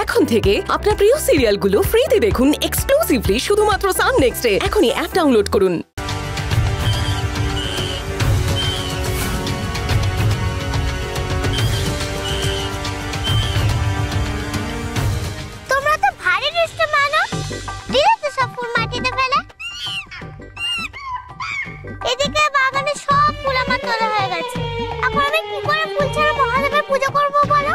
এখন থেকে আপনার প্রিয় সিরিয়ালগুলো ফ্রিতে দেখুন এক্সক্লুসিভলি শুধুমাত্র সান নেক্সটে। এখনই অ্যাপ ডাউনলোড করুন। তোমরা তো ভারী দুষ্টু মানো, দিলে তো সব ফুল মাটিতে ফেলে। এদিকে বাগানে সব ফুল আমার তোলা হয়ে গেছে, এখন আমি কি করে ফুল ছাড়া মহাদেবের পূজা করব বলো?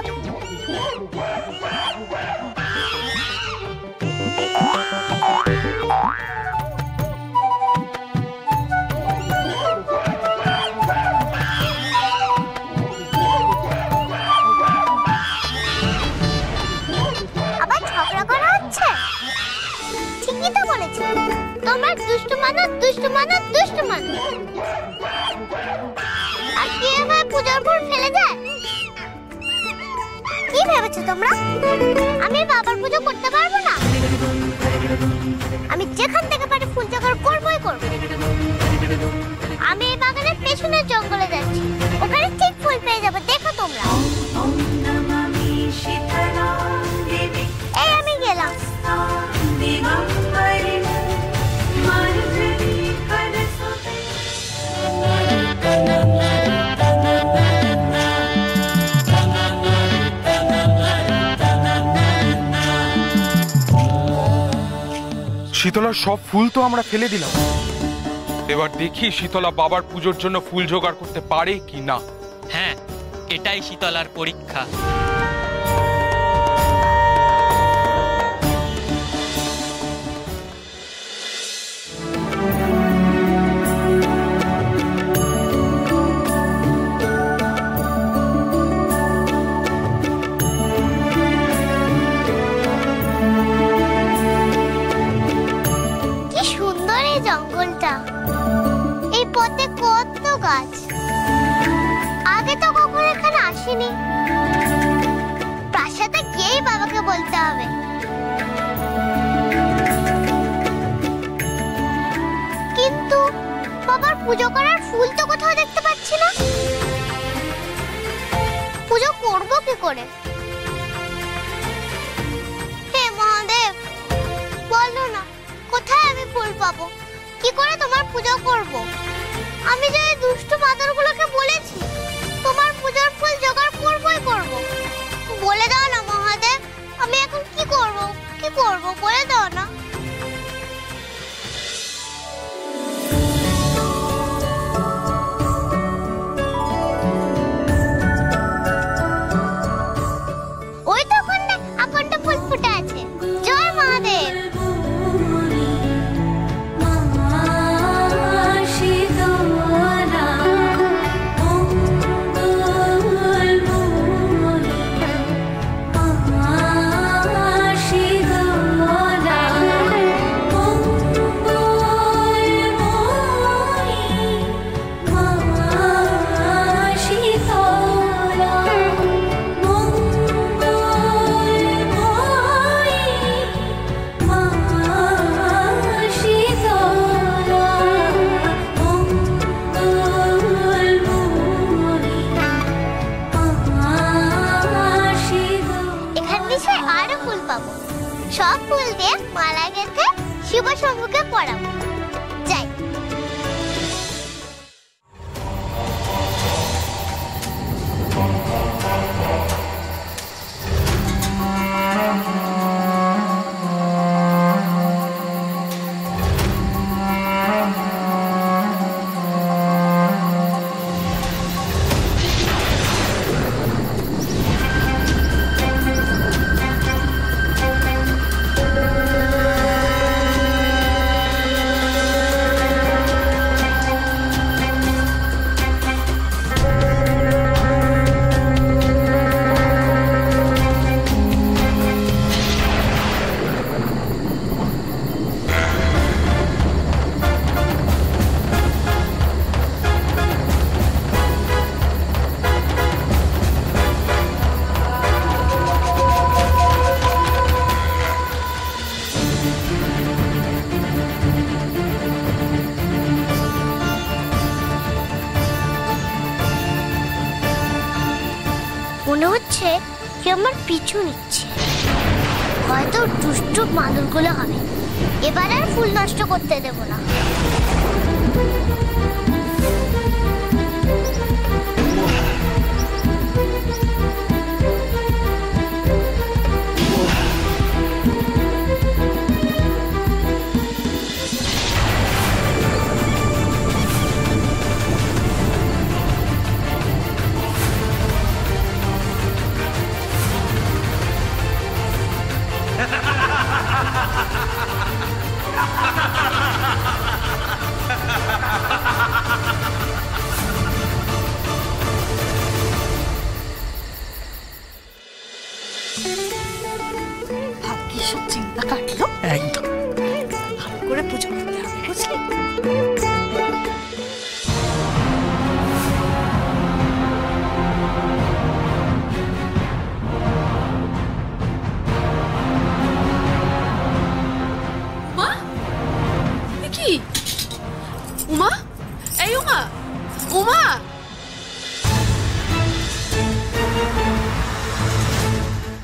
আবার ঝগড়া করা হচ্ছে? ঠিকই তো বলেছি, তোমরা দুষ্টু মানো, দুষ্টু মানো, দুষ্টু মানো। আর কি এভাবে পূজার পর ফেলে যায়? কি ভেবেছো তোমরা আমি বাবার পুজো করতে পারবো না? আমি যেখান থেকে পারি ফুল জোগাড় করবই করব। আমি এই বাগানের পেছনের জঙ্গলে যাচ্ছি, ওখানে ঠিক ফুল পেয়ে যাবো, দেখো তোমরা। এই আমি গেলাম। শীতলার সব ফুল তো আমরা ফেলে দিলাম। এবার দেখি শীতলা বাবার পুজোর জন্য ফুল জোগাড় করতে পারে কি না। হ্যাঁ, এটাই শীতলার পরীক্ষা। জঙ্গলটা, এই পথে কত গাছ, আগে তো কখনো এখানে আসিনি। প্রাসাদে গিয়েই বাবাকে বলতে হবে। কিন্তু বাবার পুজো করার ফুল তো কোথাও দেখতে পাচ্ছি না। পুজো করব কি করে? হে মহাদেব, বলো না কোথায় আমি ফুল পাবো, কি করে তোমার পূজা করব? আমি যে দুষ্টু মাদারগুলোকে বলেছি তোমার পূজার ফুল জোগাড় করবই করব। বলে দাও না মহাদেব, আমি এখন কি করব, কি করব বলে দাও না। ওই তো ওখানে আকন্দ ফুল ফুটে আছে। জয় মহাদেব। সব ফুল দিয়ে মালা গেঁথে শিব শম্ভুকে পরাবো। যাই। মনে হচ্ছে কেউ আমার পিছু নিচ্ছে। দুষ্টু বাঁদরগুলো হবে। এবার আর ফুল নষ্ট করতে দেব না। ভাগ্যের সব চিন্তা কাটলো। একদম ভালো করে পুজো করতে হবে, বুঝলি? মা, এ কি? উমা, এই উমা, উমা!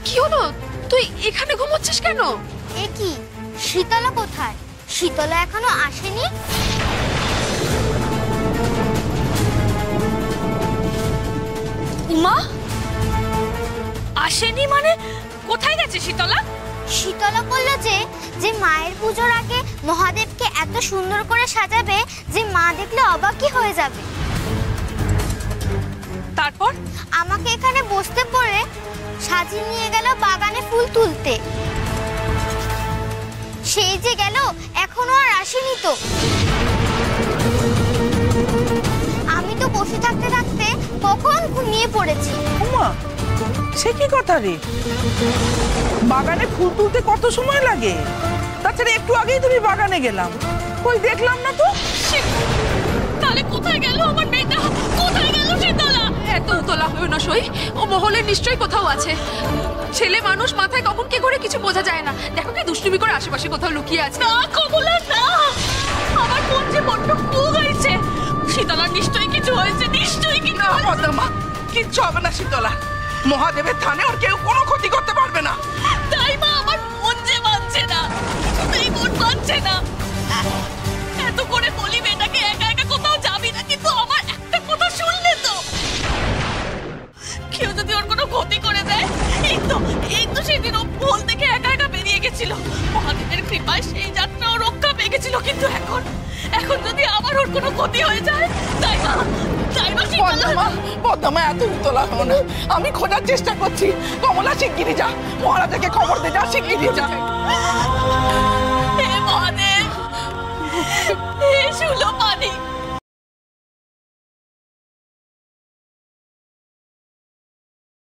কি হলো? তুই এখানে ঘুমোচ্ছিস কেন? এ কি, শীতলা কোথায়? শীতলা এখনো আসেনি? উমা আসেনি মানে? কোথায় গেছে শীতলা? শীতলা বললো যে মায়ের পুজোর আগে মহাদেবকে এত সুন্দর করে সাজাবে যে মা দেখলে অবাকই হয়ে যাবে। তারপর আমাকে এখানে বসতে পড়ে সাজিয়ে নিয়ে গেল বাগানে ফুল তুলতে। সেই যে গেল, এখনো আর আসেনি তো। আমি তো বসে থাকতে থাকতে কখন ঘুমিয়ে পড়েছি। উমা, সে কি কথা রে? বাগানে ফুল তুলতে কত সময় লাগে? তাছাড়া একটু আগেই তুমি বাগানে গেলাম, কই দেখলাম না তো। তাহলে কোথায় গেল আমার মেয়েটা? কোথায় গেল শীতলা? এত উতলা হয়ে না সই, ও মহলে নিশ্চয়ই কোথাও আছে। ছেলে মানুষ, মাথায় কখন কি করে কিছু বোঝা যায় না। দেখো কি দুষ্টুমি করে আশেপাশে কোথাও লুকিয়ে আছে। না কমলা, না! আমার মন যে বড্ড কুয়া হয়েছে। শীতলার নিশ্চয়ই কিছু হয়েছে, নিশ্চয়ই কিছু না পদ্মা, কিচ্ছু হবে না শীতলা। মহাদেবের থানে ওর কেউ কোনো ক্ষতি করতে পারবে না। তাই মা, আমার মন যে মানছে না, কিছুতেই মন মানছে না। এত করে বলি মেয়েটাকে একা একা কোথাও যাবি না, কিন্তু আমার একটা কথা শুনলে তো। কেউ যদি ওর কোনো ক্ষতি করে দেয়। এই তো সেদিন ও ভুল থেকে একা একা বেরিয়ে গেছিল। মহাদেবের কৃপায় সেই যাত্রা ও রক্ষা পেয়ে গেছিল, কিন্তু এখন যদি আবার ওর কোনো ক্ষতি হয়ে যায়, তাই মা পদ্মা, পদ্মা এত উতলা হও না। আমি খোঁজার চেষ্টা করছি। কমলা শিগগিরি যা, মহারাজাকে খবর দে, যা শিগগিরি যা।